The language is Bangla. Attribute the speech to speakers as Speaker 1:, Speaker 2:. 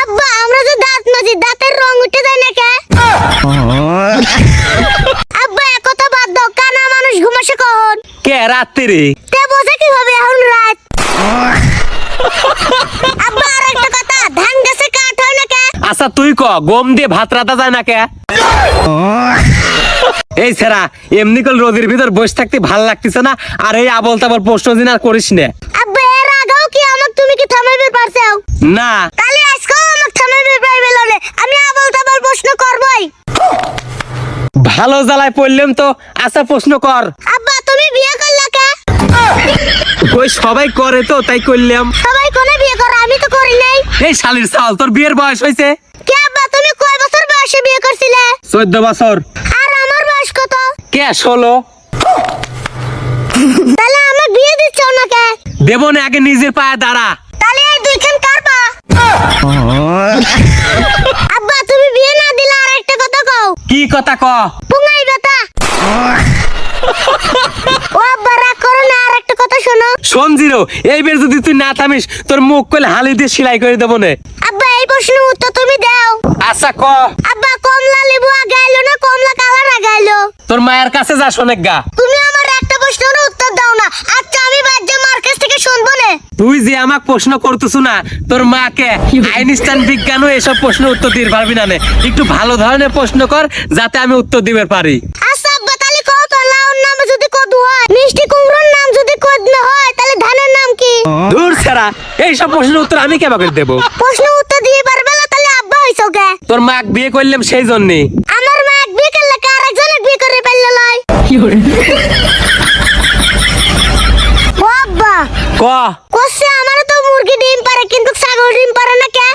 Speaker 1: আব্বা আমরা যে দাঁত মাজি দাঁতের রং উঠে যায় না কে? আব্বা একথা বাদ দাও, কানা মানুষ ঘুমাসে কখন?
Speaker 2: কে রাত্রি?
Speaker 1: তে বোঝে কিভাবে এখন রাত? আব্বা আর একটা কথা, ধান গাছে কাঠ হয় না কে?
Speaker 2: আচ্ছা তুই ক, গম দিয়ে ভাত রাতা যায় না কে? এই ছেড়া এমনি কল রোদের ভিতর বসে থাকতে ভাল লাগতেছে না, আর এই আবল তাবল প্রশ্ন দিন আর করিস না।
Speaker 1: আব্বা এর আগেও কি আমাকে তুমি কি থামাইবে পারছাও?
Speaker 2: না
Speaker 1: তাহলে আজকেও আমাকে থামাইবে পারবে না, আমি আবল তাবল প্রশ্ন করবই।
Speaker 2: ভালো জ্বালায় পড়লাম তো। আচ্ছা প্রশ্ন কর।
Speaker 1: আব্বা তুমি বিয়ে করলা কে?
Speaker 2: ওই সবাই করে তো তাই করলাম।
Speaker 1: সবাই কোনে বিয়ে করে, আমি তো করি নাই।
Speaker 2: এই শালির চাল, তোর বিয়ের বয়স হয়েছে?
Speaker 1: কে আব্বা তুমি কয় বছর বয়সে বিয়ে করছিলে?
Speaker 2: 14 বছর।
Speaker 1: আর আমার বয়স কত?
Speaker 2: কে 16?
Speaker 1: তাহলে আমার বিয়ে দিচ্ছ না কে?
Speaker 2: দেব না, আগে নিজের পায়ে দাঁড়া।
Speaker 1: তাহলে এই দুইখান কারবা? আব্বা তুমি বিয়ে না দিলে আর একটা কথা কও।
Speaker 2: কি কথা ক?
Speaker 1: পুঙ্গাই বেটা। ও আব্বা রাগ করো না, আর একটা কথা শোনো।
Speaker 2: শোন জিরো, এইবার যদি তুই না থামিস তোর মুখ কইলে হালি দিয়ে সেলাই করে দেবো না।
Speaker 1: আব্বা এই প্রশ্নের উত্তর তুমি দাও।
Speaker 2: আচ্ছা ক।
Speaker 1: আব্বা কমলা লেবু আগাইলো না কমলা কালার আগাইলো?
Speaker 2: তোর মায়ের কাছে যা শোনেক গা।
Speaker 1: তুমি আমার একটা প্রশ্নের উত্তর দাও না। আচ্ছা আমি বাদ মার কাছ থেকে শুনবো না।
Speaker 2: তুই যে আমাকে প্রশ্ন করতেছু না, তোর মাকে আইনস্টাইন বিজ্ঞান ও এসব প্রশ্ন উত্তর দিতে পারবি না নে। একটু ভালো ধরনের প্রশ্ন কর যাতে আমি উত্তর দিতে পারি।
Speaker 1: আচ্ছা আব্বা তাহলে কও তো, লাউর নাম যদি কদু হয়, মিষ্টি কুমড়োর নাম যদি কদনা হয়, তাহলে ধানের নাম কি?
Speaker 2: দূর ছাড়া, এইসব প্রশ্নের উত্তর আমি কেবা করে দেবো?
Speaker 1: প্রশ্ন উত্তর দিয়ে পারবে না, তাহলে আব্বা হইছো কে?
Speaker 2: তোর মাক বিয়ে করলাম সেই জন্যে।
Speaker 1: আমার মা এক বিয়ে করলে কার একজনের বিয়ে করে ফেললো লয়? ও আব্বা
Speaker 2: ক।
Speaker 1: কোসে আমারও তো মুরগি ডিম পারে, কিন্তু ছাগল ডিম পারে না কে?